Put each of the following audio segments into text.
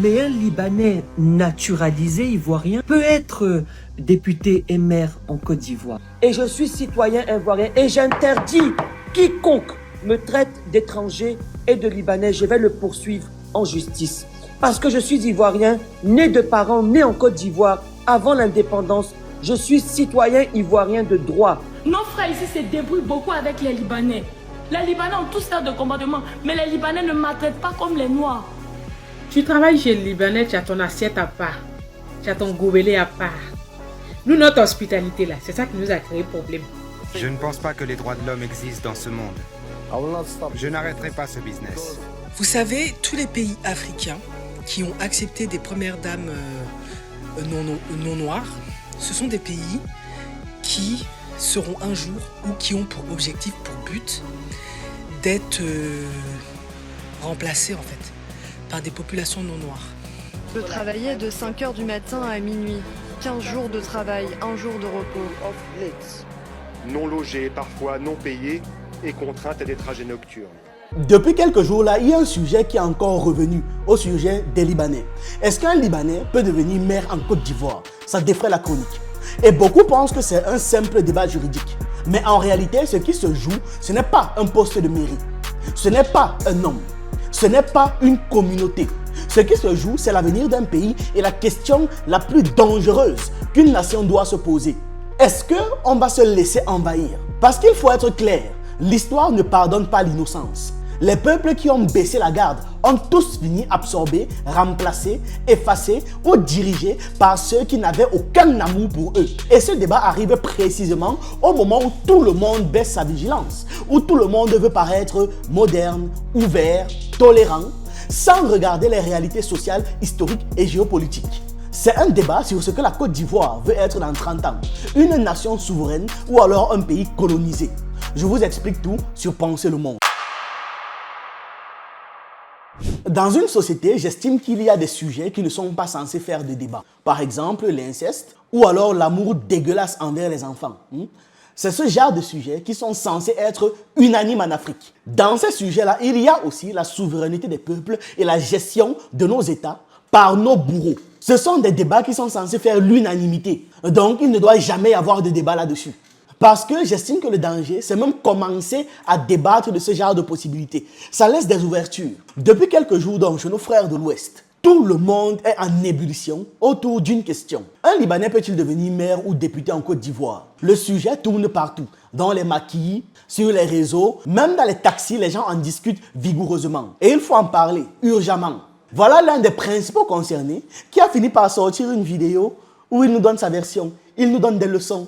Mais un Libanais naturalisé ivoirien peut être député et maire en Côte d'Ivoire. Et je suis citoyen ivoirien et j'interdis quiconque me traite d'étranger et de Libanais, je vais le poursuivre en justice. Parce que je suis ivoirien, né de parents nés en Côte d'Ivoire avant l'indépendance. Je suis citoyen ivoirien de droit. Nos frères ici se débrouillent beaucoup avec les Libanais. Les Libanais ont tous sortes de comportements, mais les Libanais ne maltraitent pas comme les Noirs. Tu travailles chez le Libanais, tu as ton assiette à part, tu as ton gobelet à part. Nous, notre hospitalité là, c'est ça qui nous a créé problème. Je ne pense pas que les droits de l'homme existent dans ce monde. Je n'arrêterai pas ce business. Vous savez, tous les pays africains qui ont accepté des premières dames non noires, ce sont des pays qui seront un jour ou qui ont pour objectif, pour but, d'être remplacés en fait par des populations non noires. Je travaillais de 5h du matin à minuit, 15 jours de travail, 1 jour de repos. Non logés, parfois non payés et contraintes à des trajets nocturnes. Depuis quelques jours là, il y a un sujet qui est encore revenu, au sujet des Libanais. Est-ce qu'un Libanais peut devenir maire en Côte d'Ivoire? Ça défraie la chronique. Et beaucoup pensent que c'est un simple débat juridique. Mais en réalité, ce qui se joue, ce n'est pas un poste de mairie. Ce n'est pas un homme. Ce n'est pas une communauté. Ce qui se joue, c'est l'avenir d'un pays et la question la plus dangereuse qu'une nation doit se poser. Est-ce qu'on va se laisser envahir? Parce qu'il faut être clair, l'histoire ne pardonne pas l'innocence. Les peuples qui ont baissé la garde ont tous fini absorbés, remplacés, effacés ou dirigés par ceux qui n'avaient aucun amour pour eux. Et ce débat arrive précisément au moment où tout le monde baisse sa vigilance, où tout le monde veut paraître moderne, ouvert, tolérant, sans regarder les réalités sociales, historiques et géopolitiques. C'est un débat sur ce que la Côte d'Ivoire veut être dans 30 ans. Une nation souveraine ou alors un pays colonisé. Je vous explique tout sur Penser le monde. Dans une société, j'estime qu'il y a des sujets qui ne sont pas censés faire de débat. Par exemple, l'inceste ou alors l'amour dégueulasse envers les enfants. C'est ce genre de sujets qui sont censés être unanimes en Afrique. Dans ces sujets-là, il y a aussi la souveraineté des peuples et la gestion de nos États par nos bourreaux. Ce sont des débats qui sont censés faire l'unanimité. Donc, il ne doit jamais y avoir de débat là-dessus. Parce que j'estime que le danger, c'est même commencer à débattre de ce genre de possibilités. Ça laisse des ouvertures. Depuis quelques jours donc, chez nos frères de l'Ouest, tout le monde est en ébullition autour d'une question. Un Libanais peut-il devenir maire ou député en Côte d'Ivoire? Le sujet tourne partout, dans les maquis, sur les réseaux, même dans les taxis, les gens en discutent vigoureusement. Et il faut en parler, urgemment. Voilà l'un des principaux concernés qui a fini par sortir une vidéo où il nous donne sa version. Il nous donne des leçons.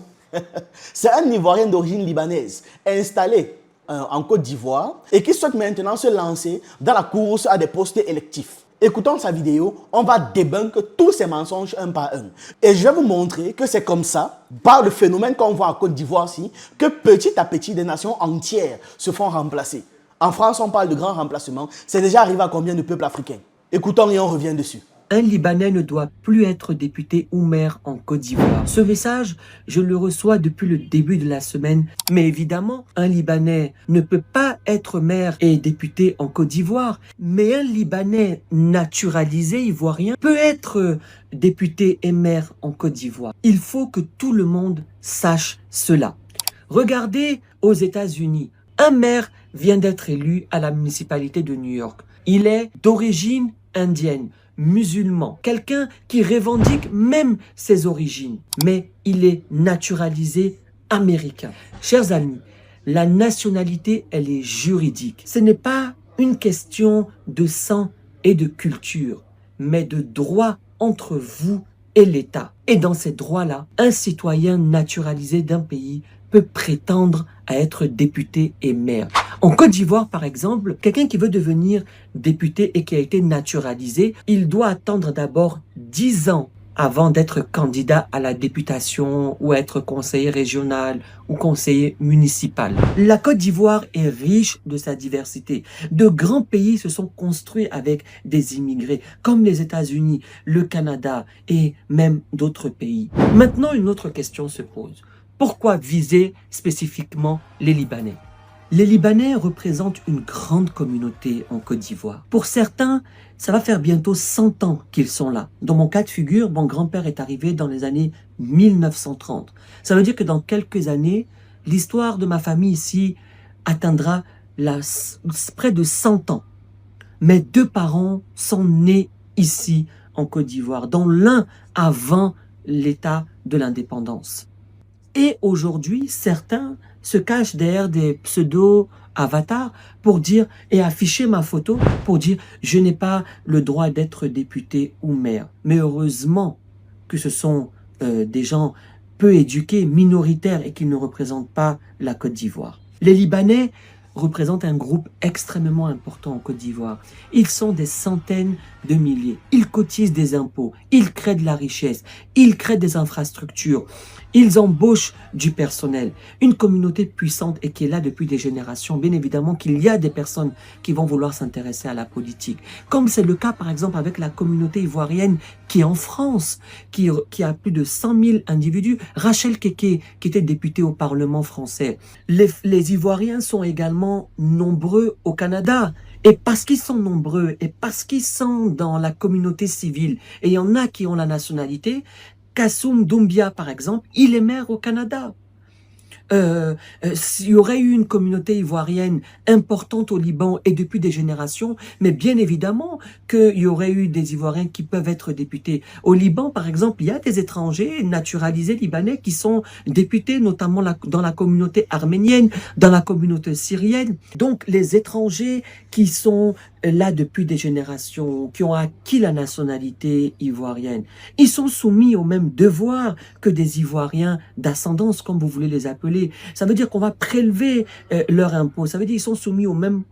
C'est un Ivoirien d'origine libanaise, installé en Côte d'Ivoire et qui souhaite maintenant se lancer dans la course à des postes électifs. Écoutons sa vidéo, on va débunker tous ces mensonges un par un. Et je vais vous montrer que c'est comme ça, par le phénomène qu'on voit en Côte d'Ivoire-ci, que petit à petit des nations entières se font remplacer. En France, on parle de grand remplacement. C'est déjà arrivé à combien de peuples africains? Écoutons et on revient dessus. Un Libanais ne doit plus être député ou maire en Côte d'Ivoire. Ce message, je le reçois depuis le début de la semaine. Mais évidemment, un Libanais ne peut pas être maire et député en Côte d'Ivoire. Mais un Libanais naturalisé ivoirien peut être député et maire en Côte d'Ivoire. Il faut que tout le monde sache cela. Regardez aux États-Unis. Un maire vient d'être élu à la municipalité de New York. Il est d'origine indienne, musulman, quelqu'un qui revendique même ses origines, mais il est naturalisé américain. Chers amis, la nationalité, elle est juridique. Ce n'est pas une question de sang et de culture, mais de droit entre vous et l'État. Et dans ces droits-là, un citoyen naturalisé d'un pays peut prétendre à être député et maire. En Côte d'Ivoire, par exemple, quelqu'un qui veut devenir député et qui a été naturalisé, il doit attendre d'abord 10 ans avant d'être candidat à la députation ou être conseiller régional ou conseiller municipal. La Côte d'Ivoire est riche de sa diversité. De grands pays se sont construits avec des immigrés, comme les États-Unis, le Canada et même d'autres pays. Maintenant, une autre question se pose. Pourquoi viser spécifiquement les Libanais? Les Libanais représentent une grande communauté en Côte d'Ivoire. Pour certains, ça va faire bientôt 100 ans qu'ils sont là. Dans mon cas de figure, mon grand-père est arrivé dans les années 1930. Ça veut dire que dans quelques années, l'histoire de ma famille ici atteindra près de 100 ans. Mes 2 parents sont nés ici en Côte d'Ivoire, dont l'un avant l'état de l'indépendance. Et aujourd'hui, certains se cachent derrière des pseudo-avatars pour dire et afficher ma photo pour dire je n'ai pas le droit d'être député ou maire. Mais heureusement que ce sont des gens peu éduqués, minoritaires et qui ne représentent pas la Côte d'Ivoire. Les Libanais représentent un groupe extrêmement important en Côte d'Ivoire. Ils sont des centaines de milliers. Ils cotisent des impôts, ils créent de la richesse, ils créent des infrastructures, ils embauchent du personnel. Une communauté puissante et qui est là depuis des générations. Bien évidemment qu'il y a des personnes qui vont vouloir s'intéresser à la politique. Comme c'est le cas par exemple avec la communauté ivoirienne qui est en France, qui a plus de 100 000 individus. Rachel Keke, qui était députée au Parlement français. Les Ivoiriens sont également nombreux au Canada. Et parce qu'ils sont nombreux et parce qu'ils sont dans la communauté civile, et il y en a qui ont la nationalité, Kassoum Doumbia, par exemple, il est maire au Canada. S'il y aurait eu une communauté ivoirienne importante au Liban et depuis des générations, mais bien évidemment qu'il y aurait eu des Ivoiriens qui peuvent être députés. Au Liban, par exemple, il y a des étrangers naturalisés libanais qui sont députés, notamment dans la communauté arménienne, dans la communauté syrienne. Donc, les étrangers qui sont là depuis des générations, qui ont acquis la nationalité ivoirienne, ils sont soumis aux mêmes devoirs que des Ivoiriens d'ascendance, comme vous voulez les appeler. Ça veut dire qu'on va prélever leurs impôts. Ça veut dire qu'ils sont soumis aux mêmes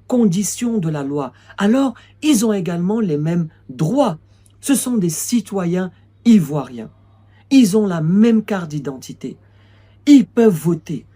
conditions de la loi. Alors, ils ont également les mêmes droits. Ce sont des citoyens ivoiriens. Ils ont la même carte d'identité. Ils peuvent voter.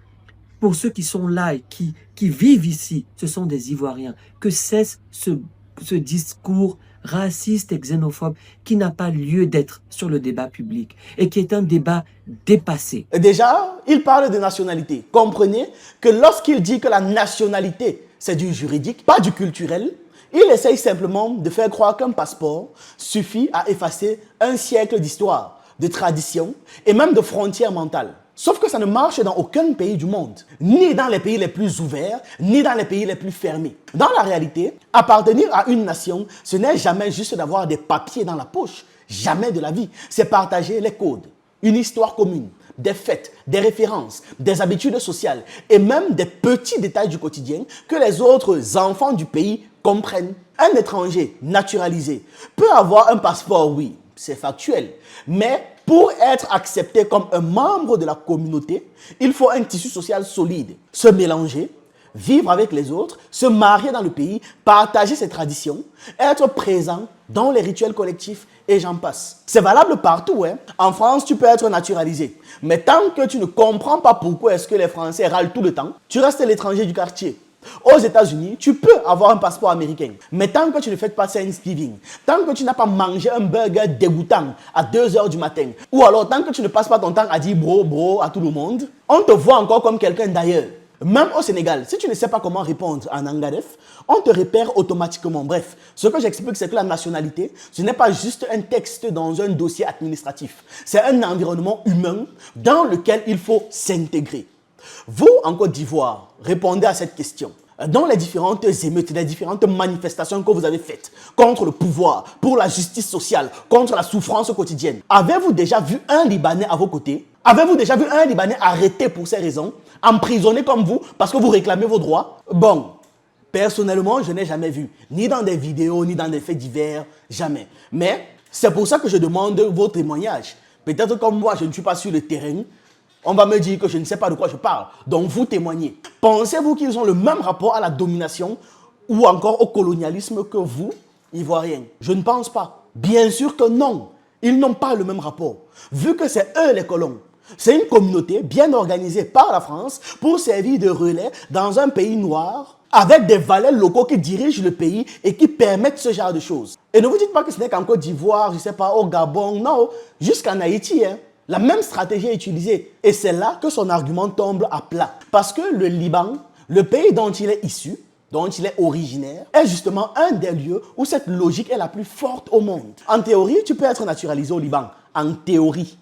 Pour ceux qui sont là et qui vivent ici, ce sont des Ivoiriens. Que cesse ce discours raciste et xénophobe qui n'a pas lieu d'être sur le débat public et qui est un débat dépassé. Déjà, il parle de nationalité. Comprenez que lorsqu'il dit que la nationalité, c'est du juridique, pas du culturel, il essaye simplement de faire croire qu'un passeport suffit à effacer un siècle d'histoire, de tradition et même de frontières mentales. Sauf que ça ne marche dans aucun pays du monde, ni dans les pays les plus ouverts, ni dans les pays les plus fermés. Dans la réalité, appartenir à une nation, ce n'est jamais juste d'avoir des papiers dans la poche, jamais de la vie. C'est partager les codes, une histoire commune, des fêtes, des références, des habitudes sociales et même des petits détails du quotidien que les autres enfants du pays comprennent. Un étranger naturalisé peut avoir un passeport, oui, c'est factuel, mais pour être accepté comme un membre de la communauté, il faut un tissu social solide. Se mélanger, vivre avec les autres, se marier dans le pays, partager ses traditions, être présent dans les rituels collectifs et j'en passe. C'est valable partout. Hein. En France, tu peux être naturalisé. Mais tant que tu ne comprends pas pourquoi est-ce que les Français râlent tout le temps, tu restes l'étranger du quartier. Aux États-Unis, tu peux avoir un passeport américain. Mais tant que tu ne fêtes pas Thanksgiving, tant que tu n'as pas mangé un burger dégoûtant à 2 h du matin, ou alors tant que tu ne passes pas ton temps à dire bro à tout le monde, on te voit encore comme quelqu'un d'ailleurs. Même au Sénégal, si tu ne sais pas comment répondre en Angadef, on te repère automatiquement. Bref, ce que j'explique, c'est que la nationalité, ce n'est pas juste un texte dans un dossier administratif. C'est un environnement humain dans lequel il faut s'intégrer. Vous, en Côte d'Ivoire, répondez à cette question. Dans les différentes émeutes, les différentes manifestations que vous avez faites contre le pouvoir, pour la justice sociale, contre la souffrance quotidienne, avez-vous déjà vu un Libanais à vos côtés? Avez-vous déjà vu un Libanais arrêté pour ces raisons, emprisonné comme vous, parce que vous réclamez vos droits? Bon, personnellement, je n'ai jamais vu, ni dans des vidéos, ni dans des faits divers, jamais. Mais c'est pour ça que je demande vos témoignages. Peut-être comme moi, je ne suis pas sur le terrain, on va me dire que je ne sais pas de quoi je parle. Donc vous témoignez. Pensez-vous qu'ils ont le même rapport à la domination ou encore au colonialisme que vous, Ivoiriens? Je ne pense pas. Bien sûr que non. Ils n'ont pas le même rapport. Vu que c'est eux les colons. C'est une communauté bien organisée par la France pour servir de relais dans un pays noir avec des valets locaux qui dirigent le pays et qui permettent ce genre de choses. Et ne vous dites pas que ce n'est qu'en Côte d'Ivoire, je ne sais pas, au Gabon, non, jusqu'en Haïti, hein. La même stratégie est utilisée et c'est là que son argument tombe à plat. Parce que le Liban Le pays dont il est issu, dont il est originaire, est justement un des lieux où cette logique est la plus forte au monde. En théorie, tu peux être naturalisé au Liban. En théorie.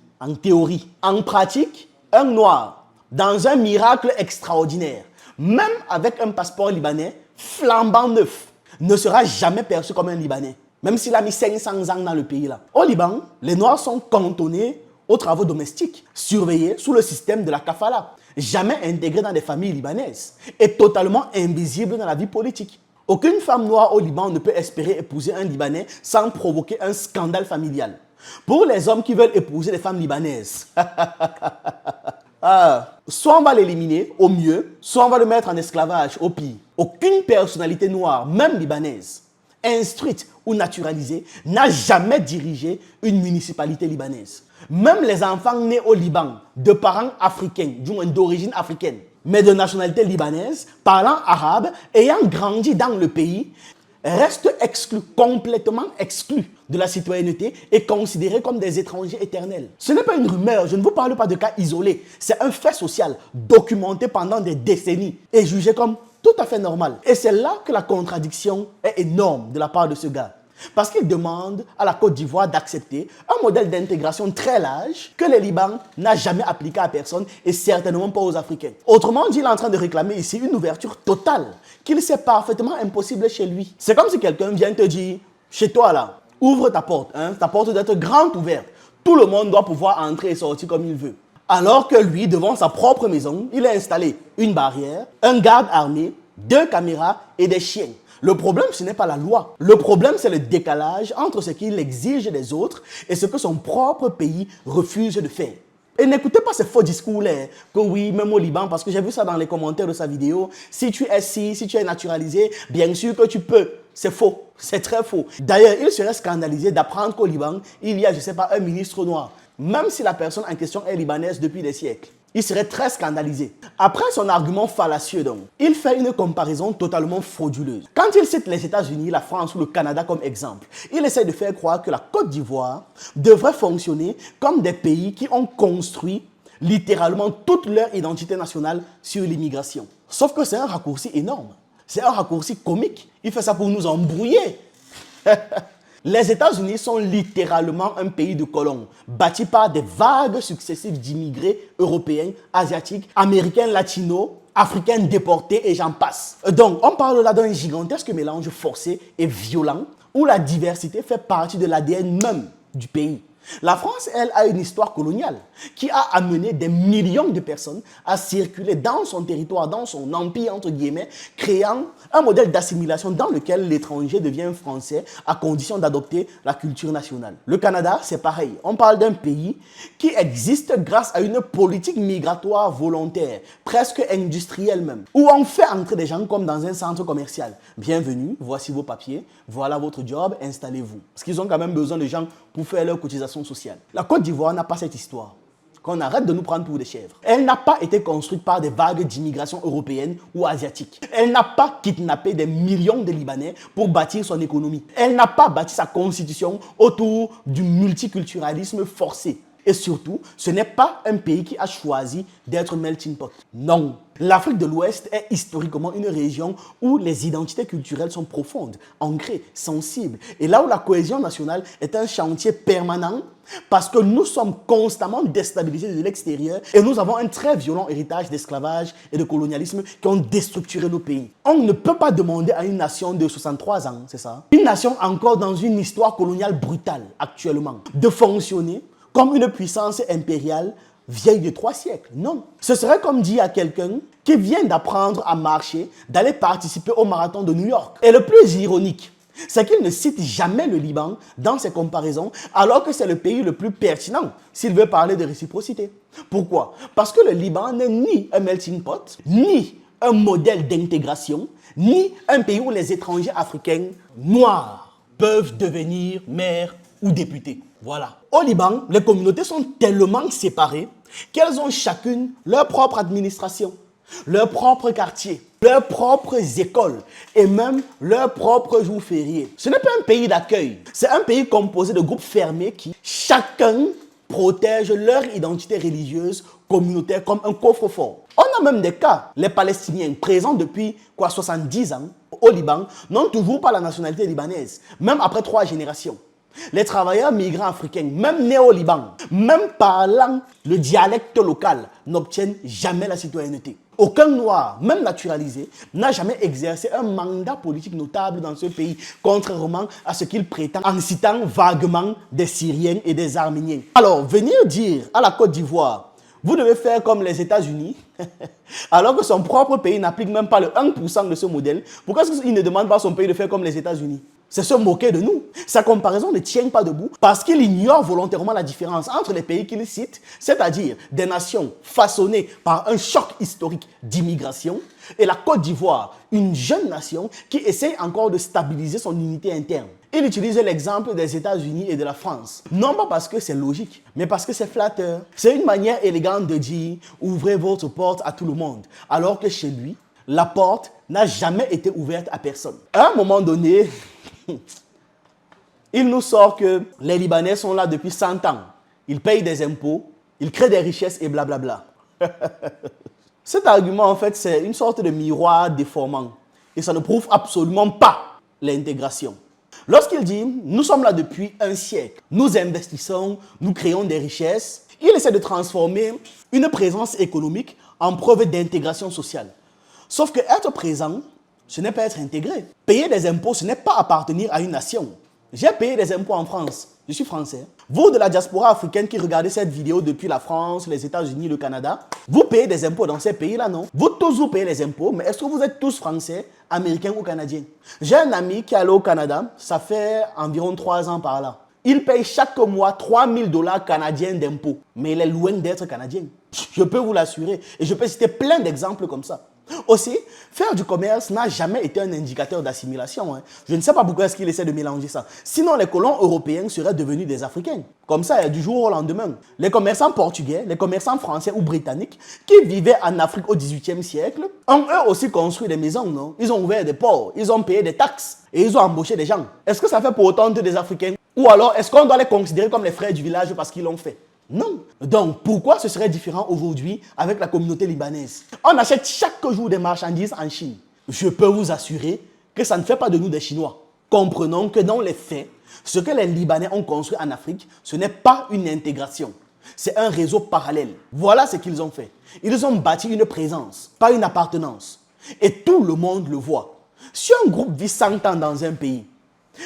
En pratique, un noir, dans un miracle extraordinaire, même avec un passeport libanais flambant neuf, ne sera jamais perçu comme un Libanais. Même s'il a mis 500 ans dans le pays là. Au Liban, les Noirs sont cantonnés aux travaux domestiques, surveillés sous le système de la kafala, jamais intégrés dans des familles libanaises et totalement invisibles dans la vie politique. Aucune femme noire au Liban ne peut espérer épouser un Libanais sans provoquer un scandale familial. Pour les hommes qui veulent épouser des femmes libanaises, soit on va l'éliminer au mieux, soit on va le mettre en esclavage au pire. Aucune personnalité noire, même libanaise, instruite ou naturalisée, n'a jamais dirigé une municipalité libanaise. Même les enfants nés au Liban, de parents africains, du moins d'origine africaine, mais de nationalité libanaise, parlant arabe, ayant grandi dans le pays, restent exclus, complètement exclus de la citoyenneté et considérés comme des étrangers éternels. Ce n'est pas une rumeur, je ne vous parle pas de cas isolés. C'est un fait social documenté pendant des décennies et jugé comme tout à fait normal. Et c'est là que la contradiction est énorme de la part de ce gars. Parce qu'il demande à la Côte d'Ivoire d'accepter un modèle d'intégration très large que le Liban n'a jamais appliqué à personne et certainement pas aux Africains. Autrement dit, il est en train de réclamer ici une ouverture totale qu'il sait parfaitement impossible chez lui. C'est comme si quelqu'un vient te dire, chez toi là, ouvre ta porte doit être grande ouverte. Tout le monde doit pouvoir entrer et sortir comme il veut. Alors que lui, devant sa propre maison, il a installé une barrière, un garde armé, 2 caméras et des chiens. Le problème, ce n'est pas la loi. Le problème, c'est le décalage entre ce qu'il exige des autres et ce que son propre pays refuse de faire. Et n'écoutez pas ces faux discours-là, que oui, même au Liban, parce que j'ai vu ça dans les commentaires de sa vidéo, si tu es naturalisé, bien sûr que tu peux. C'est faux, c'est très faux. D'ailleurs, il serait scandalisé d'apprendre qu'au Liban, il y a, je ne sais pas, un ministre noir. Même si la personne en question est libanaise depuis des siècles. Il serait très scandalisé. Après son argument fallacieux donc, il fait une comparaison totalement frauduleuse. Quand il cite les États-Unis, la France ou le Canada comme exemple, il essaie de faire croire que la Côte d'Ivoire devrait fonctionner comme des pays qui ont construit littéralement toute leur identité nationale sur l'immigration. Sauf que c'est un raccourci énorme. C'est un raccourci comique. Il fait ça pour nous embrouiller. Les États-Unis sont littéralement un pays de colons, bâti par des vagues successives d'immigrés européens, asiatiques, américains, latinos, africains déportés et j'en passe. Donc, on parle là d'un gigantesque mélange forcé et violent où la diversité fait partie de l'ADN même du pays. La France, elle, a une histoire coloniale qui a amené des millions de personnes à circuler dans son territoire, dans son empire, entre guillemets, créant un modèle d'assimilation dans lequel l'étranger devient français à condition d'adopter la culture nationale. Le Canada, c'est pareil. On parle d'un pays qui existe grâce à une politique migratoire volontaire, presque industrielle même, où on fait entrer des gens comme dans un centre commercial. Bienvenue, voici vos papiers, voilà votre job, installez-vous. Parce qu'ils ont quand même besoin de gens pour faire leur cotisation sociale. La Côte d'Ivoire n'a pas cette histoire. Qu'on arrête de nous prendre pour des chèvres. Elle n'a pas été construite par des vagues d'immigration européenne ou asiatique. Elle n'a pas kidnappé des millions de Libanais pour bâtir son économie. Elle n'a pas bâti sa constitution autour du multiculturalisme forcé. Et surtout, ce n'est pas un pays qui a choisi d'être melting pot. Non. L'Afrique de l'Ouest est historiquement une région où les identités culturelles sont profondes, ancrées, sensibles. Et là où la cohésion nationale est un chantier permanent parce que nous sommes constamment déstabilisés de l'extérieur et nous avons un très violent héritage d'esclavage et de colonialisme qui ont déstructuré nos pays. On ne peut pas demander à une nation de 63 ans, c'est ça? Une nation encore dans une histoire coloniale brutale actuellement, de fonctionner comme une puissance impériale vieille de 3 siècles. Non. Ce serait comme dire à quelqu'un qui vient d'apprendre à marcher, d'aller participer au marathon de New York. Et le plus ironique, c'est qu'il ne cite jamais le Liban dans ses comparaisons, alors que c'est le pays le plus pertinent s'il veut parler de réciprocité. Pourquoi? Parce que le Liban n'est ni un melting pot, ni un modèle d'intégration, ni un pays où les étrangers africains noirs peuvent devenir maires ou députés. Voilà. Au Liban, les communautés sont tellement séparées qu'elles ont chacune leur propre administration, leur propre quartier, leurs propres écoles et même leurs propres jours fériés. Ce n'est pas un pays d'accueil. C'est un pays composé de groupes fermés qui, chacun protègent leur identité religieuse communautaire comme un coffre-fort. On a même des cas, les Palestiniens présents depuis 70 ans au Liban n'ont toujours pas la nationalité libanaise, même après 3 générations. Les travailleurs migrants africains, même nés au Liban, même parlant le dialecte local, n'obtiennent jamais la citoyenneté. Aucun noir, même naturalisé, n'a jamais exercé un mandat politique notable dans ce pays, contrairement à ce qu'il prétend en citant vaguement des Syriens et des Arméniens. Alors, venir dire à la Côte d'Ivoire, vous devez faire comme les États-Unis, alors que son propre pays n'applique même pas le 1% de ce modèle, pourquoi est-ce qu'il ne demande pas à son pays de faire comme les États-Unis? C'est se moquer de nous. Sa comparaison ne tient pas debout parce qu'il ignore volontairement la différence entre les pays qu'il cite, c'est-à-dire des nations façonnées par un choc historique d'immigration, et la Côte d'Ivoire, une jeune nation qui essaie encore de stabiliser son unité interne. Il utilise l'exemple des États-Unis et de la France. Non pas parce que c'est logique, mais parce que c'est flatteur. C'est une manière élégante de dire « ouvrez votre porte à tout le monde », alors que chez lui, la porte n'a jamais été ouverte à personne. À un moment donné, il nous sort que les Libanais sont là depuis 100 ans. Ils payent des impôts, ils créent des richesses et blablabla. Cet argument, en fait, c'est une sorte de miroir déformant. Et ça ne prouve absolument pas l'intégration. Lorsqu'il dit « nous sommes là depuis un siècle, nous investissons, nous créons des richesses », il essaie de transformer une présence économique en preuve d'intégration sociale. Sauf que être présent, ce n'est pas être intégré. Payer des impôts, ce n'est pas appartenir à une nation. J'ai payé des impôts en France. Je suis français. Vous de la diaspora africaine qui regardez cette vidéo depuis la France, les États-Unis, le Canada, vous payez des impôts dans ces pays-là, non? Vous tous, vous payez les impôts, mais est-ce que vous êtes tous français, américains ou canadiens? J'ai un ami qui est allé au Canada, ça fait environ 3 ans par là. Il paye chaque mois 3000 $ canadiens d'impôts, mais il est loin d'être canadien. Je peux vous l'assurer. Et je peux citer plein d'exemples comme ça. Aussi, faire du commerce n'a jamais été un indicateur d'assimilation. Je ne sais pas pourquoi est-ce qu'il essaie de mélanger ça. Sinon, les colons européens seraient devenus des Africains. Comme ça, du jour au lendemain. Les commerçants portugais, les commerçants français ou britanniques qui vivaient en Afrique au XVIIIe siècle ont eux aussi construit des maisons, non? Ils ont ouvert des ports, ils ont payé des taxes et ils ont embauché des gens. Est-ce que ça fait pour autant des Africains? Ou alors, est-ce qu'on doit les considérer comme les frères du village parce qu'ils l'ont fait? Non. Donc, pourquoi ce serait différent aujourd'hui avec la communauté libanaise? On achète chaque jour des marchandises en Chine. Je peux vous assurer que ça ne fait pas de nous des Chinois. Comprenons que dans les faits, ce que les Libanais ont construit en Afrique, ce n'est pas une intégration. C'est un réseau parallèle. Voilà ce qu'ils ont fait. Ils ont bâti une présence, pas une appartenance. Et tout le monde le voit. Si un groupe vit 100 ans dans un pays,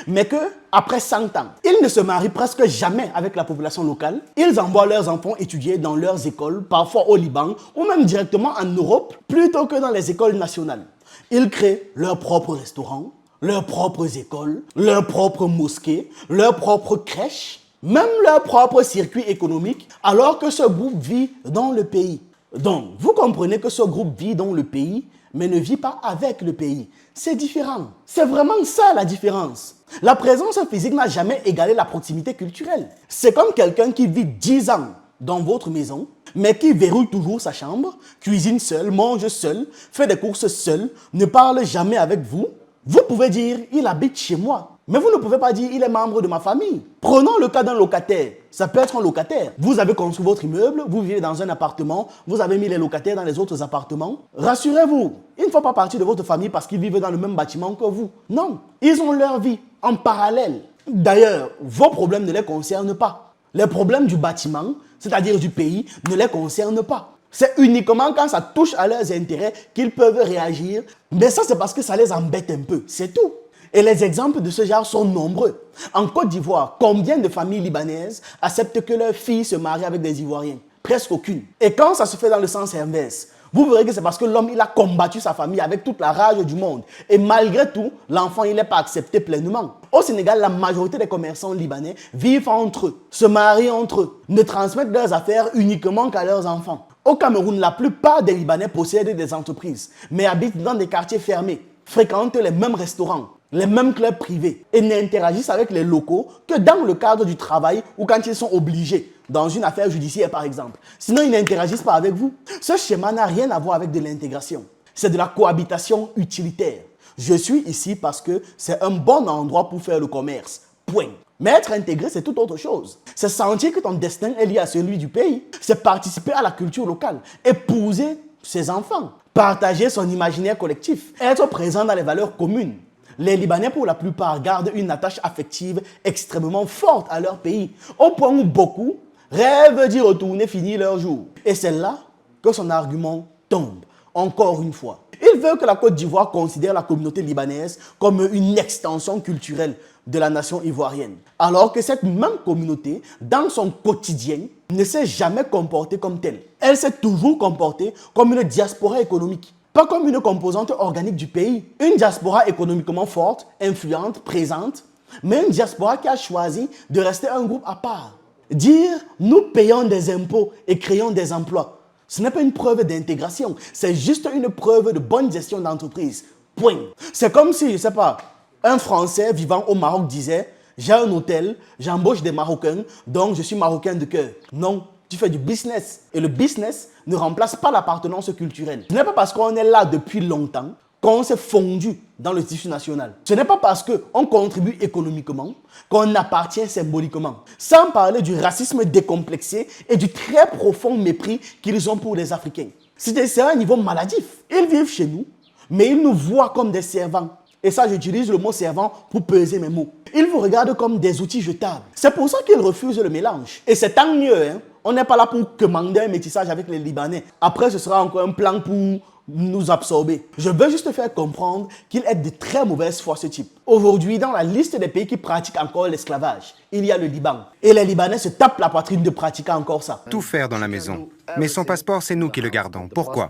mais qu'après 100 ans, ils ne se marient presque jamais avec la population locale. Ils envoient leurs enfants étudier dans leurs écoles, parfois au Liban, ou même directement en Europe, plutôt que dans les écoles nationales. Ils créent leurs propres restaurants, leurs propres écoles, leurs propres mosquées, leurs propres crèches, même leur propre circuit économique, alors que ce groupe vit dans le pays. Donc, vous comprenez que ce groupe vit dans le pays, mais ne vit pas avec le pays. C'est différent. C'est vraiment ça la différence. La présence physique n'a jamais égalé la proximité culturelle. C'est comme quelqu'un qui vit 10 ans dans votre maison, mais qui verrouille toujours sa chambre, cuisine seul, mange seul, fait des courses seul, ne parle jamais avec vous. Vous pouvez dire, il habite chez moi. Mais vous ne pouvez pas dire, il est membre de ma famille. Prenons le cas d'un locataire. Ça peut être un locataire. Vous avez construit votre immeuble, vous vivez dans un appartement, vous avez mis les locataires dans les autres appartements. Rassurez-vous, ils ne font pas partie de votre famille parce qu'ils vivent dans le même bâtiment que vous. Non, ils ont leur vie en parallèle. D'ailleurs, vos problèmes ne les concernent pas. Les problèmes du bâtiment, c'est-à-dire du pays, ne les concernent pas. C'est uniquement quand ça touche à leurs intérêts qu'ils peuvent réagir. Mais ça, c'est parce que ça les embête un peu. C'est tout. Et les exemples de ce genre sont nombreux. En Côte d'Ivoire, combien de familles libanaises acceptent que leurs filles se marient avec des Ivoiriens? Presque aucune. Et quand ça se fait dans le sens inverse, vous verrez que c'est parce que l'homme, il a combattu sa famille avec toute la rage du monde. Et malgré tout, l'enfant, il n'est pas accepté pleinement. Au Sénégal, la majorité des commerçants libanais vivent entre eux, se marient entre eux, ne transmettent leurs affaires uniquement qu'à leurs enfants. Au Cameroun, la plupart des Libanais possèdent des entreprises, mais habitent dans des quartiers fermés, fréquentent les mêmes restaurants, les mêmes clubs privés et n'interagissent avec les locaux que dans le cadre du travail ou quand ils sont obligés, dans une affaire judiciaire par exemple. Sinon, ils n'interagissent pas avec vous. Ce schéma n'a rien à voir avec de l'intégration. C'est de la cohabitation utilitaire. Je suis ici parce que c'est un bon endroit pour faire le commerce. Point. Mais être intégré, c'est tout autre chose. C'est sentir que ton destin est lié à celui du pays. C'est participer à la culture locale, épouser ses enfants, partager son imaginaire collectif, être présent dans les valeurs communes. Les Libanais, pour la plupart, gardent une attache affective extrêmement forte à leur pays, au point où beaucoup rêvent d'y retourner finir leur jour. Et c'est là que son argument tombe, encore une fois. Il veut que la Côte d'Ivoire considère la communauté libanaise comme une extension culturelle de la nation ivoirienne. Alors que cette même communauté, dans son quotidien, ne s'est jamais comportée comme telle. Elle s'est toujours comportée comme une diaspora économique, pas comme une composante organique du pays. Une diaspora économiquement forte, influente, présente, mais une diaspora qui a choisi de rester un groupe à part. Dire « nous payons des impôts et créons des emplois », ce n'est pas une preuve d'intégration, c'est juste une preuve de bonne gestion d'entreprise. Point. C'est comme si, je ne sais pas, un Français vivant au Maroc disait « j'ai un hôtel, j'embauche des Marocains, donc je suis Marocain de cœur ». Non, tu fais du business. Et le business ne remplace pas l'appartenance culturelle. Ce n'est pas parce qu'on est là depuis longtemps qu'on s'est fondu dans le tissu national. Ce n'est pas parce qu'on contribue économiquement qu'on appartient symboliquement. Sans parler du racisme décomplexé et du très profond mépris qu'ils ont pour les Africains. C'est un niveau maladif. Ils vivent chez nous, mais ils nous voient comme des servants. Et ça, j'utilise le mot servant pour peser mes mots. Ils vous regardent comme des outils jetables. C'est pour ça qu'ils refusent le mélange. Et c'est tant mieux, hein. On n'est pas là pour commander un métissage avec les Libanais. Après, ce sera encore un plan pour nous absorber. Je veux juste faire comprendre qu'il est de très mauvaise foi ce type. Aujourd'hui, dans la liste des pays qui pratiquent encore l'esclavage, il y a le Liban. Et les Libanais se tapent la poitrine de pratiquer encore ça. Tout faire dans la maison. Mais son passeport, c'est nous qui le gardons. Pourquoi?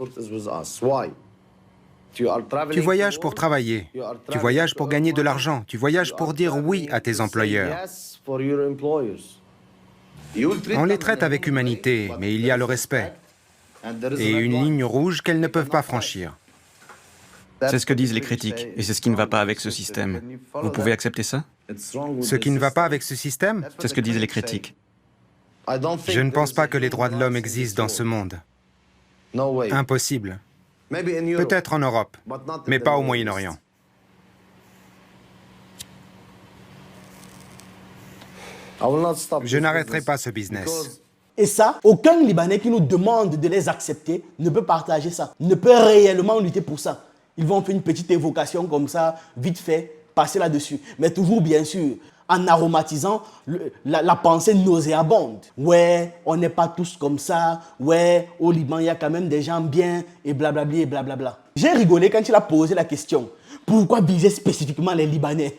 Tu voyages pour travailler. Tu voyages pour gagner de l'argent. Tu voyages pour dire oui à tes employeurs. On les traite avec humanité, mais il y a le respect. Et une ligne rouge qu'elles ne peuvent pas franchir. C'est ce que disent les critiques, et c'est ce qui ne va pas avec ce système. Vous pouvez accepter ça? Ce qui ne va pas avec ce système? C'est ce que disent les critiques. Je ne pense pas que les droits de l'homme existent dans ce monde. Impossible. Peut-être en Europe, mais pas au Moyen-Orient. Je n'arrêterai pas ce business. Et ça, aucun Libanais qui nous demande de les accepter ne peut partager ça, ne peut réellement lutter pour ça. Ils vont faire une petite évocation comme ça, vite fait, passer là-dessus. Mais toujours, bien sûr, en aromatisant la pensée nauséabonde. Ouais, on n'est pas tous comme ça. Ouais, au Liban, il y a quand même des gens bien, et blablabla, et blablabla. J'ai rigolé quand il a posé la question. Pourquoi viser spécifiquement les Libanais?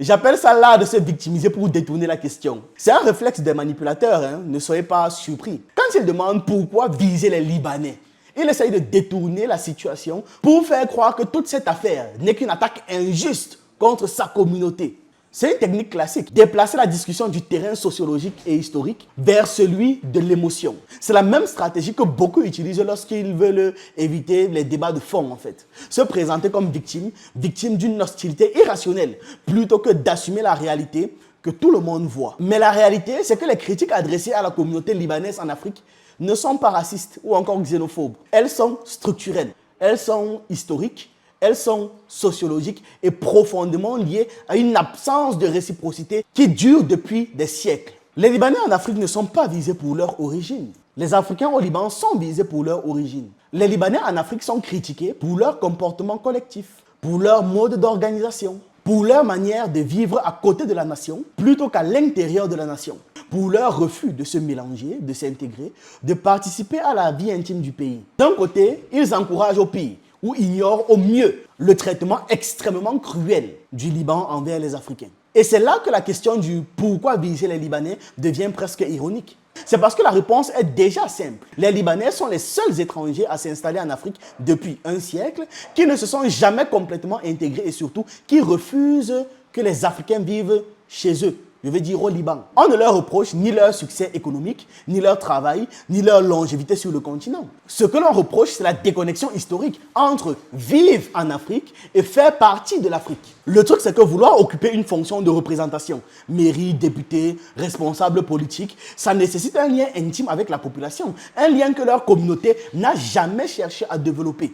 J'appelle ça l'art de se victimiser pour détourner la question. C'est un réflexe des manipulateurs, hein? Ne soyez pas surpris. Quand ils demandent pourquoi viser les Libanais, ils essayent de détourner la situation pour faire croire que toute cette affaire n'est qu'une attaque injuste contre sa communauté. C'est une technique classique, déplacer la discussion du terrain sociologique et historique vers celui de l'émotion. C'est la même stratégie que beaucoup utilisent lorsqu'ils veulent éviter les débats de fond en fait. Se présenter comme victime d'une hostilité irrationnelle, plutôt que d'assumer la réalité que tout le monde voit. Mais la réalité, c'est que les critiques adressées à la communauté libanaise en Afrique ne sont pas racistes ou encore xénophobes. Elles sont structurelles, elles sont historiques, elles sont sociologiques et profondément liées à une absence de réciprocité qui dure depuis des siècles. Les Libanais en Afrique ne sont pas visés pour leur origine. Les Africains au Liban sont visés pour leur origine. Les Libanais en Afrique sont critiqués pour leur comportement collectif, pour leur mode d'organisation, pour leur manière de vivre à côté de la nation plutôt qu'à l'intérieur de la nation, pour leur refus de se mélanger, de s'intégrer, de participer à la vie intime du pays. D'un côté, ils encouragent au pire ou ignorent au mieux le traitement extrêmement cruel du Liban envers les Africains. Et c'est là que la question du pourquoi viser les Libanais devient presque ironique. C'est parce que la réponse est déjà simple. Les Libanais sont les seuls étrangers à s'installer en Afrique depuis un siècle qui ne se sont jamais complètement intégrés et surtout qui refusent que les Africains vivent chez eux. Je veux dire au Liban. On ne leur reproche ni leur succès économique, ni leur travail, ni leur longévité sur le continent. Ce que l'on reproche, c'est la déconnexion historique entre vivre en Afrique et faire partie de l'Afrique. Le truc, c'est que vouloir occuper une fonction de représentation, mairie, député, responsable politique, ça nécessite un lien intime avec la population, un lien que leur communauté n'a jamais cherché à développer.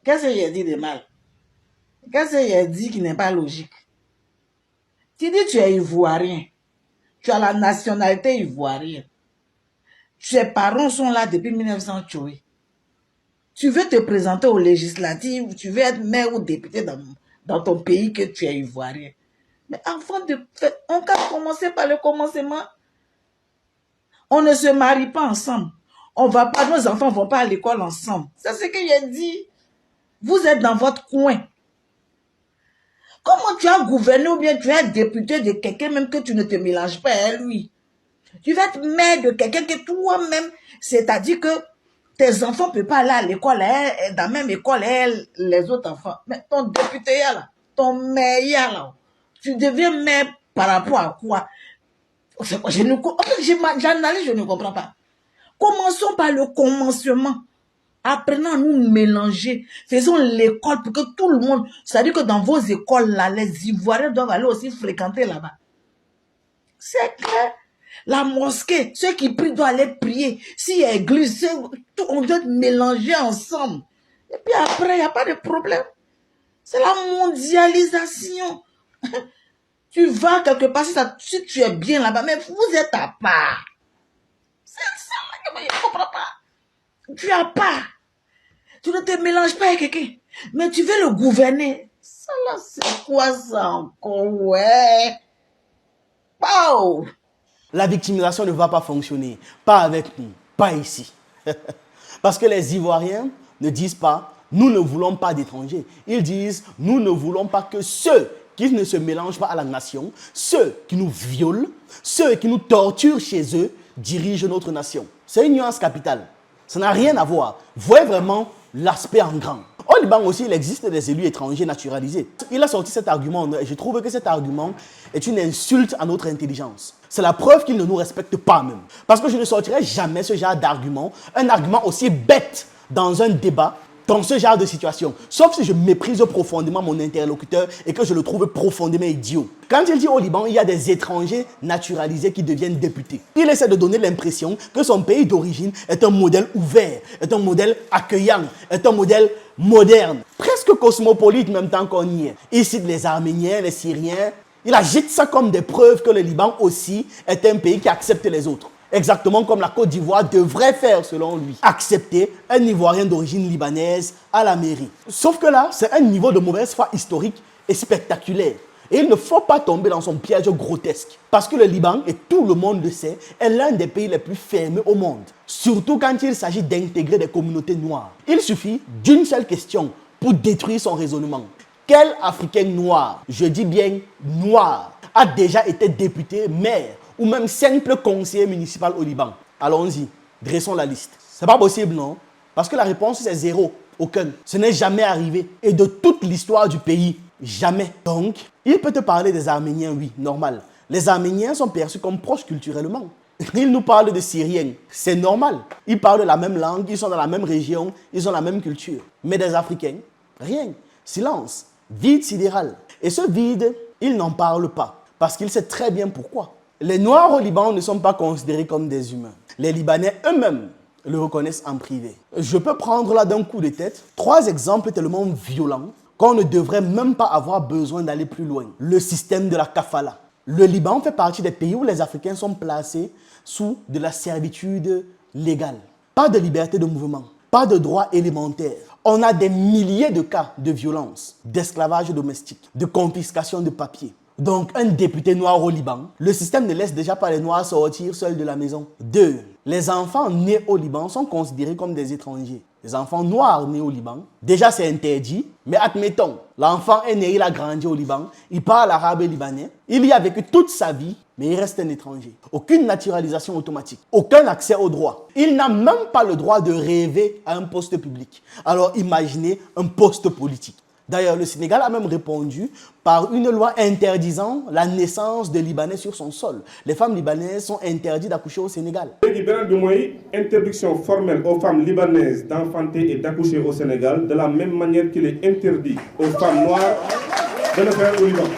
Qu'est-ce que j'ai dit de mal? Qu'est-ce que j'ai dit qui n'est pas logique? Tu dis tu es ivoirien. Tu as la nationalité ivoirienne. Tes parents sont là depuis 1900. Tu veux te présenter aux législatives, tu veux être maire ou député dans ton pays que tu es ivoirien. Mais avant de faire, on va commencer par le commencement. On ne se marie pas ensemble. On va pas, nos enfants ne vont pas à l'école ensemble. C'est ce que j'ai dit. Vous êtes dans votre coin. Comment tu as gouverné ou bien tu es député de quelqu'un même que tu ne te mélanges pas à lui? Tu vas être maire de quelqu'un que toi-même, c'est-à-dire que tes enfants ne peuvent pas aller à l'école, dans la même école, les autres enfants. Mais ton député là, ton maire là, tu deviens maire par rapport à quoi? J'analyse, je ne comprends pas. Commençons par le commencement. Apprenons à nous mélanger. Faisons l'école pour que tout le monde... C'est-à-dire que dans vos écoles, là, les Ivoiriens doivent aller aussi fréquenter là-bas. C'est clair. La mosquée, ceux qui prient doivent aller prier. S'il y a église, on doit mélanger ensemble. Et puis après, il n'y a pas de problème. C'est la mondialisation. Tu vas quelque part, si tu es bien là-bas, mais vous êtes à part. C'est ça que je ne comprends pas. Tu es à part. Tu ne te mélanges pas avec quelqu'un. Mais tu veux le gouverner. Ça là, c'est quoi ça encore? Ouais. Wow. La victimisation ne va pas fonctionner. Pas avec nous. Pas ici. Parce que les Ivoiriens ne disent pas « nous ne voulons pas d'étrangers ». Ils disent « nous ne voulons pas que ceux qui ne se mélangent pas à la nation, ceux qui nous violent, ceux qui nous torturent chez eux, dirigent notre nation ». C'est une nuance capitale. Ça n'a rien à voir. Voyez vraiment l'aspect en grand. Au Liban aussi, il existe des élus étrangers naturalisés. Il a sorti cet argument et je trouve que cet argument est une insulte à notre intelligence. C'est la preuve qu'il ne nous respecte pas même. Parce que je ne sortirai jamais ce genre d'argument, un argument aussi bête dans un débat, dans ce genre de situation. Sauf si je méprise profondément mon interlocuteur et que je le trouve profondément idiot. Quand il dit au Liban, il y a des étrangers naturalisés qui deviennent députés. Il essaie de donner l'impression que son pays d'origine est un modèle ouvert, est un modèle accueillant, est un modèle moderne, presque cosmopolite même tant qu'on y est. Il cite les Arméniens, les Syriens. Il agite ça comme des preuves que le Liban aussi est un pays qui accepte les autres. Exactement comme la Côte d'Ivoire devrait faire selon lui. Accepter un Ivoirien d'origine libanaise à la mairie. Sauf que là, c'est un niveau de mauvaise foi historique et spectaculaire. Et il ne faut pas tomber dans son piège grotesque. Parce que le Liban, et tout le monde le sait, est l'un des pays les plus fermés au monde. Surtout quand il s'agit d'intégrer des communautés noires. Il suffit d'une seule question pour détruire son raisonnement. Quel Africain noir, je dis bien noir, a déjà été député, maire ou même simple conseiller municipal au Liban? Allons-y, dressons la liste. C'est pas possible, non? Parce que la réponse, c'est zéro. Aucun. Ce n'est jamais arrivé. Et de toute l'histoire du pays, jamais. Donc, il peut te parler des Arméniens, oui, normal. Les Arméniens sont perçus comme proches culturellement. Il nous parle de Syriens. C'est normal. Ils parlent la même langue, ils sont dans la même région, ils ont la même culture. Mais des Africains, rien. Silence. Vide sidéral. Et ce vide, il n'en parle pas. Parce qu'il sait très bien pourquoi. Les Noirs au Liban ne sont pas considérés comme des humains. Les Libanais eux-mêmes le reconnaissent en privé. Je peux prendre là d'un coup de tête 3 exemples tellement violents qu'on ne devrait même pas avoir besoin d'aller plus loin. Le système de la kafala. Le Liban fait partie des pays où les Africains sont placés sous de la servitude légale. Pas de liberté de mouvement, pas de droits élémentaires. On a des milliers de cas de violence, d'esclavage domestique, de confiscation de papiers. Donc, un député noir au Liban, le système ne laisse déjà pas les Noirs sortir seuls de la maison. 2. Les enfants nés au Liban sont considérés comme des étrangers. Les enfants noirs nés au Liban, déjà c'est interdit, mais admettons, l'enfant est né, il a grandi au Liban, il parle arabe et libanais, il y a vécu toute sa vie, mais il reste un étranger. Aucune naturalisation automatique, aucun accès au droit. Il n'a même pas le droit de rêver à un poste public. Alors imaginez un poste politique. D'ailleurs, le Sénégal a même répondu par une loi interdisant la naissance de Libanais sur son sol. Les femmes libanaises sont interdites d'accoucher au Sénégal. Interdiction formelle aux femmes libanaises d'enfanter et d'accoucher au Sénégal, de la même manière qu'il est interdit aux femmes noires de le faire au Liban.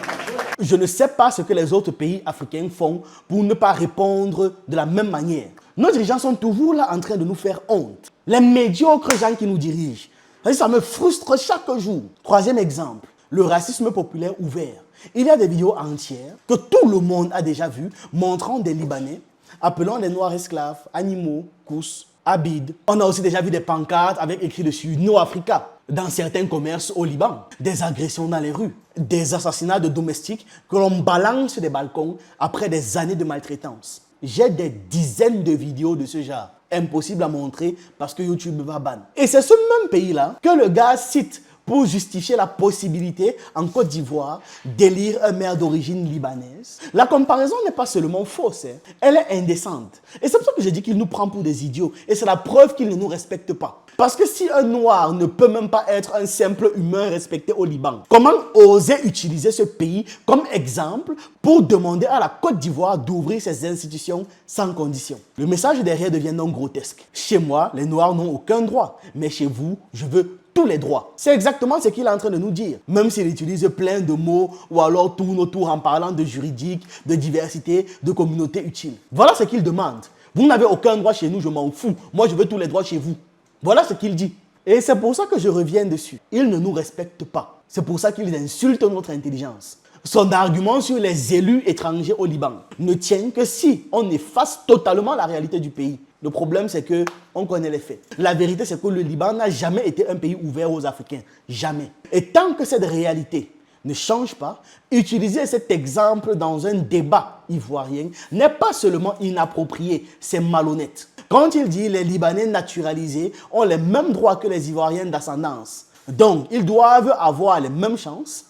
Je ne sais pas ce que les autres pays africains font pour ne pas répondre de la même manière. Nos dirigeants sont toujours là en train de nous faire honte. Les médiocres gens qui nous dirigent. Ça me frustre chaque jour. 3e exemple, le racisme populaire ouvert. Il y a des vidéos entières que tout le monde a déjà vues montrant des Libanais appelant les Noirs esclaves, animaux, cous, abides. On a aussi déjà vu des pancartes avec écrit dessus « No Africa » dans certains commerces au Liban, des agressions dans les rues, des assassinats de domestiques que l'on balance des balcons après des années de maltraitance. J'ai des dizaines de vidéos de ce genre. Impossible à montrer parce que YouTube va ban. Et c'est ce même pays-là que le gars cite pour justifier la possibilité en Côte d'Ivoire d'élire un maire d'origine libanaise. La comparaison n'est pas seulement fausse, elle est indécente. Et c'est pour ça que je dis qu'il nous prend pour des idiots. Et c'est la preuve qu'il ne nous respecte pas. Parce que si un noir ne peut même pas être un simple humain respecté au Liban, comment oser utiliser ce pays comme exemple pour demander à la Côte d'Ivoire d'ouvrir ses institutions sans condition? Le message derrière devient donc grotesque. Chez moi, les noirs n'ont aucun droit, mais chez vous, je veux tous les droits. C'est exactement ce qu'il est en train de nous dire. Même s'il utilise plein de mots ou alors tourne autour en parlant de juridique, de diversité, de communauté utile. Voilà ce qu'il demande. Vous n'avez aucun droit chez nous, je m'en fous. Moi, je veux tous les droits chez vous. Voilà ce qu'il dit. Et c'est pour ça que je reviens dessus. Il ne nous respecte pas. C'est pour ça qu'il insulte notre intelligence. Son argument sur les élus étrangers au Liban ne tient que si on efface totalement la réalité du pays. Le problème, c'est que on connaît les faits. La vérité, c'est que le Liban n'a jamais été un pays ouvert aux Africains. Jamais. Et tant que cette réalité ne change pas, utiliser cet exemple dans un débat ivoirien n'est pas seulement inapproprié, c'est malhonnête. Quand il dit les Libanais naturalisés ont les mêmes droits que les Ivoiriens d'ascendance, donc ils doivent avoir les mêmes chances,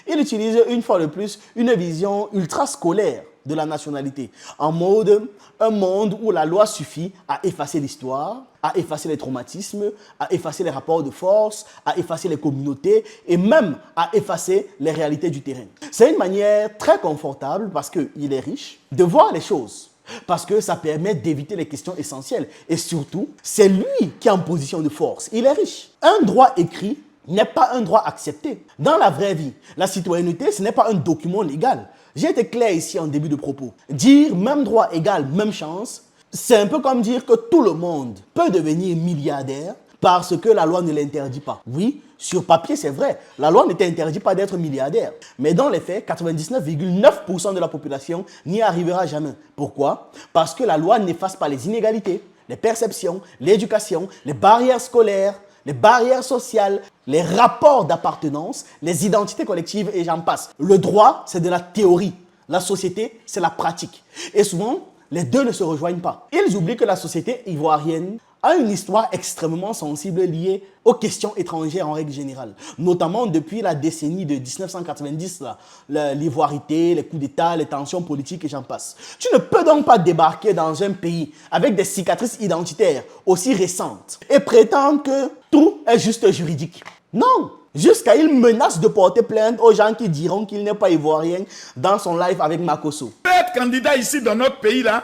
il utilise une fois de plus une vision ultra scolaire de la nationalité, en mode un monde où la loi suffit à effacer l'histoire, à effacer les traumatismes, à effacer les rapports de force, à effacer les communautés et même à effacer les réalités du terrain. C'est une manière très confortable parce qu'il est riche de voir les choses. Parce que ça permet d'éviter les questions essentielles. Et surtout, c'est lui qui est en position de force. Il est riche. Un droit écrit n'est pas un droit accepté. Dans la vraie vie, la citoyenneté, ce n'est pas un document légal. J'ai été clair ici en début de propos. Dire même droit égal, même chance, c'est un peu comme dire que tout le monde peut devenir milliardaire parce que la loi ne l'interdit pas. Oui, sur papier, c'est vrai. La loi ne t'interdit pas d'être milliardaire. Mais dans les faits, 99,9% de la population n'y arrivera jamais. Pourquoi? Parce que la loi n'efface pas les inégalités, les perceptions, l'éducation, les barrières scolaires, les barrières sociales, les rapports d'appartenance, les identités collectives et j'en passe. Le droit, c'est de la théorie. La société, c'est la pratique. Et souvent, les deux ne se rejoignent pas. Ils oublient que la société ivoirienne a une histoire extrêmement sensible liée aux questions étrangères en règle générale. Notamment depuis la décennie de 1990, l'ivoirité, les coups d'État, les tensions politiques et j'en passe. Tu ne peux donc pas débarquer dans un pays avec des cicatrices identitaires aussi récentes et prétendre que tout est juste juridique. Non! Jusqu'à il menace de porter plainte aux gens qui diront qu'il n'est pas ivoirien dans son live avec Makosso. Tu peux être candidat ici dans notre pays là?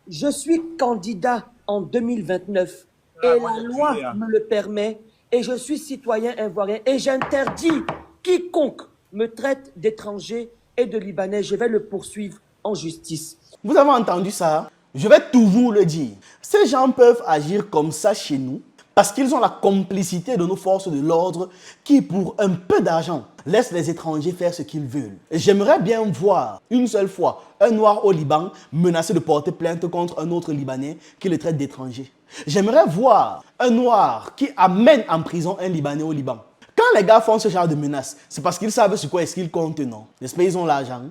Je suis candidat en 2029 et la loi me le permet et je suis citoyen ivoirien et j'interdis quiconque me traite d'étranger et de Libanais, je vais le poursuivre en justice. Vous avez entendu ça? Je vais tout vous le dire. Ces gens peuvent agir comme ça chez nous parce qu'ils ont la complicité de nos forces de l'ordre qui, pour un peu d'argent, laissent les étrangers faire ce qu'ils veulent. J'aimerais bien voir, une seule fois, un noir au Liban menacé de porter plainte contre un autre Libanais qui le traite d'étranger. J'aimerais voir un noir qui amène en prison un Libanais au Liban. Quand les gars font ce genre de menaces, c'est parce qu'ils savent sur quoi est-ce qu'ils comptent, non? N'est-ce pas, ils ont l'argent.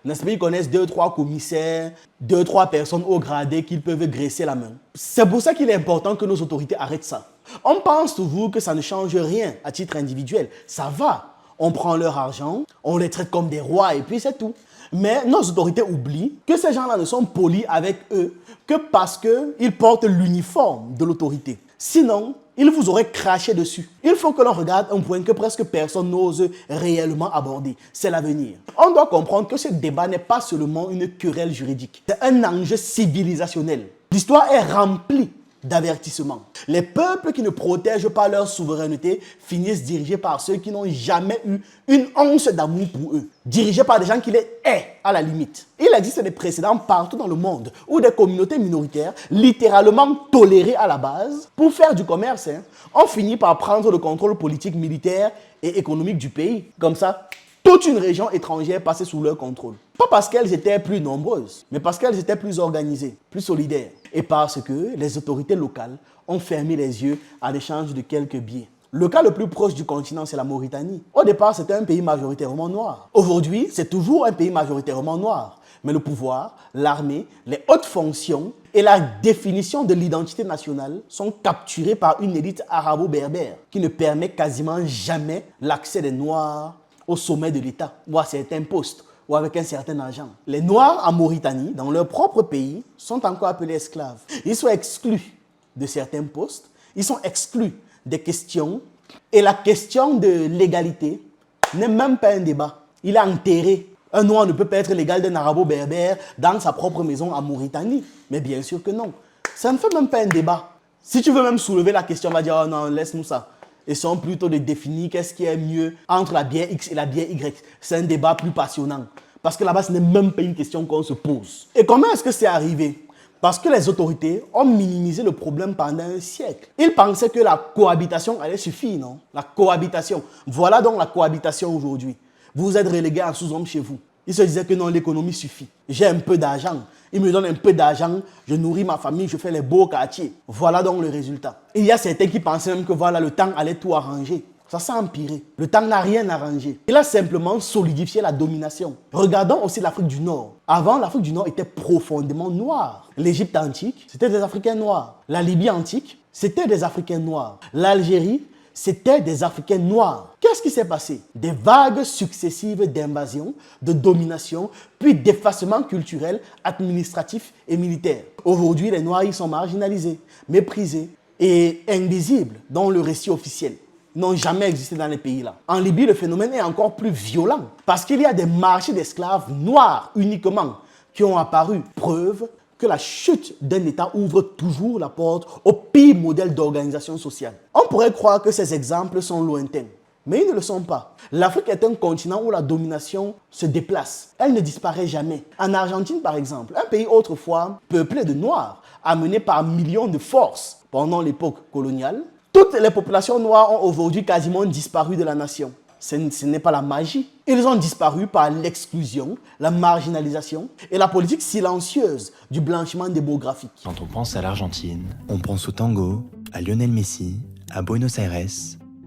N'est-ce pas, ils connaissent 2-3 commissaires, 2-3 personnes haut gradées qu'ils peuvent graisser la main. C'est pour ça qu'il est important que nos autorités arrêtent ça. On pense toujours que ça ne change rien à titre individuel. Ça va. On prend leur argent, on les traite comme des rois et puis c'est tout. Mais nos autorités oublient que ces gens-là ne sont polis avec eux que parce qu'ils portent l'uniforme de l'autorité. Sinon, ils vous auraient craché dessus. Il faut que l'on regarde un point que presque personne n'ose réellement aborder. C'est l'avenir. On doit comprendre que ce débat n'est pas seulement une querelle juridique. C'est un enjeu civilisationnel. L'histoire est remplie d'avertissements. Les peuples qui ne protègent pas leur souveraineté finissent dirigés par ceux qui n'ont jamais eu une once d'amour pour eux. Dirigés par des gens qui les haïssent à la limite. Il existe des précédents partout dans le monde où des communautés minoritaires, littéralement tolérées à la base, pour faire du commerce, ont fini par prendre le contrôle politique, militaire et économique du pays. Comme ça, toute une région étrangère passait sous leur contrôle. Pas parce qu'elles étaient plus nombreuses, mais parce qu'elles étaient plus organisées, plus solidaires. Et parce que les autorités locales ont fermé les yeux à l'échange de quelques billets. Le cas le plus proche du continent, c'est la Mauritanie. Au départ, c'était un pays majoritairement noir. Aujourd'hui, c'est toujours un pays majoritairement noir. Mais le pouvoir, l'armée, les hautes fonctions et la définition de l'identité nationale sont capturés par une élite arabo-berbère qui ne permet quasiment jamais l'accès des Noirs au sommet de l'État ou à certains postes ou avec un certain argent. Les Noirs en Mauritanie, dans leur propre pays, sont encore appelés esclaves. Ils sont exclus de certains postes, ils sont exclus des questions et la question de l'égalité n'est même pas un débat. Il est enterré. Un Noir ne peut pas être l'égal d'un Arabo-berbère dans sa propre maison en Mauritanie. Mais bien sûr que non. Ça ne fait même pas un débat. Si tu veux même soulever la question, on va dire oh non, laisse-nous ça. Essayons plutôt de définir qu'est-ce qui est mieux entre la bière X et la bière Y. C'est un débat plus passionnant. Parce que là-bas, ce n'est même pas une question qu'on se pose. Et comment est-ce que c'est arrivé ? Parce que les autorités ont minimisé le problème pendant un siècle. Ils pensaient que la cohabitation allait suffire, non? La cohabitation. Voilà donc la cohabitation aujourd'hui. Vous êtes relégués en sous-homme chez vous. Ils se disaient que non, l'économie suffit. J'ai un peu d'argent. Ils me donnent un peu d'argent. Je nourris ma famille, je fais les beaux quartiers. Voilà donc le résultat. Il y a certains qui pensaient même que voilà, le temps allait tout arranger. Ça s'est empiré. Le temps n'a rien arrangé. Il a simplement solidifié la domination. Regardons aussi l'Afrique du Nord. Avant, l'Afrique du Nord était profondément noire. L'Égypte antique, c'était des Africains noirs. La Libye antique, c'était des Africains noirs. L'Algérie, c'était des Africains noirs. Qu'est-ce qui s'est passé? Des vagues successives d'invasion, de domination, puis d'effacement culturel, administratif et militaire. Aujourd'hui, les Noirs, ils sont marginalisés, méprisés et invisibles dans le récit officiel. N'ont jamais existé dans les pays-là. En Libye, le phénomène est encore plus violent parce qu'il y a des marchés d'esclaves noirs uniquement qui ont apparu. Preuve que la chute d'un État ouvre toujours la porte au pire modèle d'organisation sociale. On pourrait croire que ces exemples sont lointains, mais ils ne le sont pas. L'Afrique est un continent où la domination se déplace. Elle ne disparaît jamais. En Argentine, par exemple, un pays autrefois peuplé de Noirs, amené par millions de forces pendant l'époque coloniale, toutes les populations noires ont aujourd'hui quasiment disparu de la nation. Ce n'est pas la magie. Ils ont disparu par l'exclusion, la marginalisation et la politique silencieuse du blanchiment démographique. Quand on pense à l'Argentine, on pense au tango, à Lionel Messi, à Buenos Aires,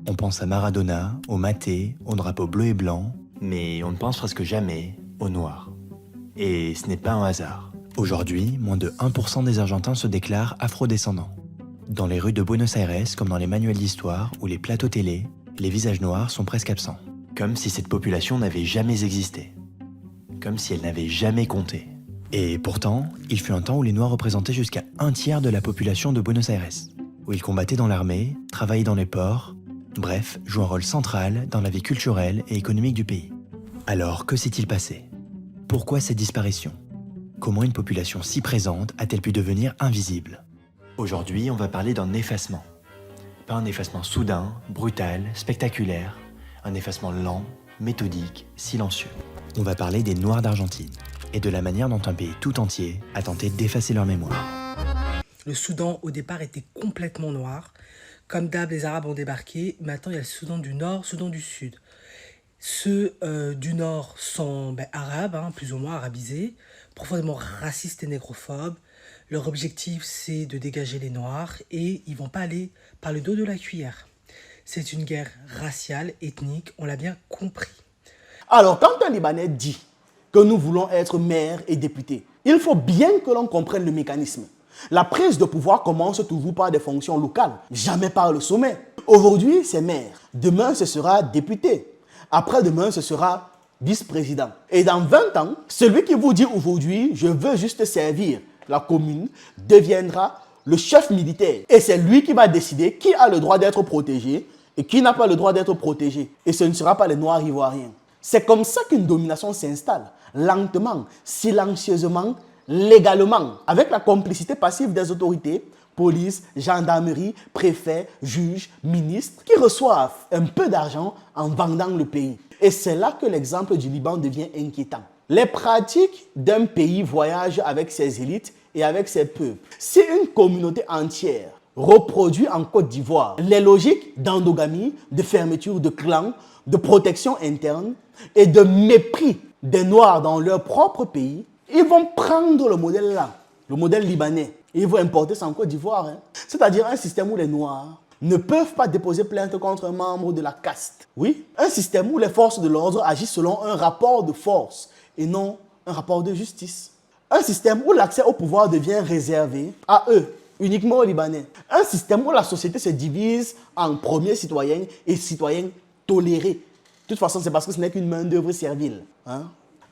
on pense à Maradona, au maté, au drapeau bleu et blanc, mais on ne pense presque jamais aux Noirs. Et ce n'est pas un hasard. Aujourd'hui, moins de 1% des Argentins se déclarent afrodescendants. Dans les rues de Buenos Aires, comme dans les manuels d'histoire ou les plateaux télé, les visages noirs sont presque absents. Comme si cette population n'avait jamais existé. Comme si elle n'avait jamais compté. Et pourtant, il fut un temps où les Noirs représentaient jusqu'à 1/3 de la population de Buenos Aires, où ils combattaient dans l'armée, travaillaient dans les ports, bref, jouaient un rôle central dans la vie culturelle et économique du pays. Alors, que s'est-il passé? Pourquoi cette disparition? Comment une population si présente a-t-elle pu devenir invisible? Aujourd'hui, on va parler d'un effacement. Pas un effacement soudain, brutal, spectaculaire, un effacement lent, méthodique, silencieux. On va parler des Noirs d'Argentine et de la manière dont un pays tout entier a tenté d'effacer leur mémoire. Le Soudan, au départ, était complètement noir. Comme d'hab, les Arabes ont débarqué. Maintenant, il y a le Soudan du Nord, Soudan du Sud. Ceux du Nord sont arabes, plus ou moins arabisés, profondément racistes et négrophobes. Leur objectif, c'est de dégager les Noirs et ils ne vont pas aller par le dos de la cuillère. C'est une guerre raciale, ethnique, on l'a bien compris. Alors, quand un Libanais dit que nous voulons être maires et députés, il faut bien que l'on comprenne le mécanisme. La prise de pouvoir commence toujours par des fonctions locales, jamais par le sommet. Aujourd'hui, c'est maire. Demain, ce sera député. Après-demain, ce sera vice-président. Et dans 20 ans, celui qui vous dit aujourd'hui, je veux juste servir la commune, deviendra le chef militaire. Et c'est lui qui va décider qui a le droit d'être protégé et qui n'a pas le droit d'être protégé. Et ce ne sera pas les Noirs ivoiriens. C'est comme ça qu'une domination s'installe, lentement, silencieusement, légalement, avec la complicité passive des autorités, police, gendarmerie, préfet, juge, ministre, qui reçoivent un peu d'argent en vendant le pays. Et c'est là que l'exemple du Liban devient inquiétant. Les pratiques d'un pays voyagent avec ses élites et avec ses peuples. Si une communauté entière reproduit en Côte d'Ivoire les logiques d'endogamie, de fermeture de clans, de protection interne, et de mépris des Noirs dans leur propre pays, ils vont prendre le modèle là, le modèle libanais, et ils vont importer ça en Côte d'Ivoire. C'est-à-dire un système où les Noirs ne peuvent pas déposer plainte contre un membre de la caste. Oui, un système où les forces de l'ordre agissent selon un rapport de force et non un rapport de justice. Un système où l'accès au pouvoir devient réservé à eux, uniquement aux Libanais. Un système où la société se divise en premiers citoyens et citoyens tolérés. De toute façon, c'est parce que ce n'est qu'une main-d'œuvre servile.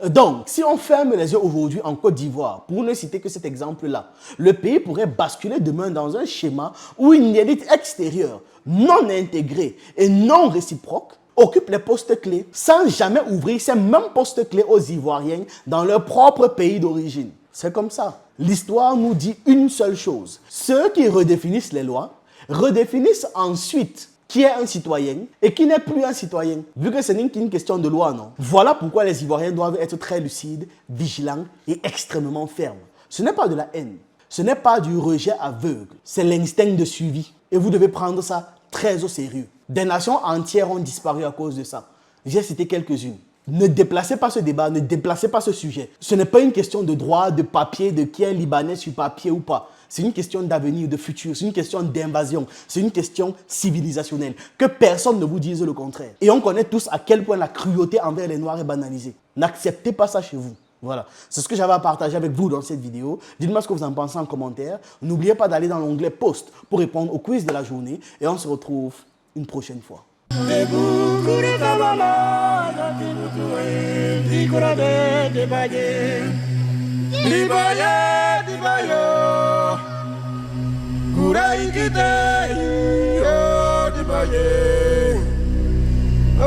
Donc, si on ferme les yeux aujourd'hui en Côte d'Ivoire, pour ne citer que cet exemple-là, le pays pourrait basculer demain dans un schéma où une élite extérieure, non intégrée et non réciproque, occupe les postes clés sans jamais ouvrir ces mêmes postes clés aux Ivoiriens dans leur propre pays d'origine. C'est comme ça. L'histoire nous dit une seule chose. Ceux qui redéfinissent les lois redéfinissent ensuite qui est un citoyen et qui n'est plus un citoyen, vu que ce n'est qu'une question de loi, non? Voilà pourquoi les Ivoiriens doivent être très lucides, vigilants et extrêmement fermes. Ce n'est pas de la haine, ce n'est pas du rejet aveugle, c'est l'instinct de suivi. Et vous devez prendre ça très au sérieux. Des nations entières ont disparu à cause de ça. J'ai cité quelques-unes. Ne déplacez pas ce débat, ne déplacez pas ce sujet. Ce n'est pas une question de droit, de papier, de qui est libanais sur papier ou pas. C'est une question d'avenir, de futur, c'est une question d'invasion, c'est une question civilisationnelle. Que personne ne vous dise le contraire. Et on connaît tous à quel point la cruauté envers les Noirs est banalisée. N'acceptez pas ça chez vous. Voilà, c'est ce que j'avais à partager avec vous dans cette vidéo. Dites-moi ce que vous en pensez en commentaire. N'oubliez pas d'aller dans l'onglet Post pour répondre au quiz de la journée. Et on se retrouve une prochaine fois. Oh,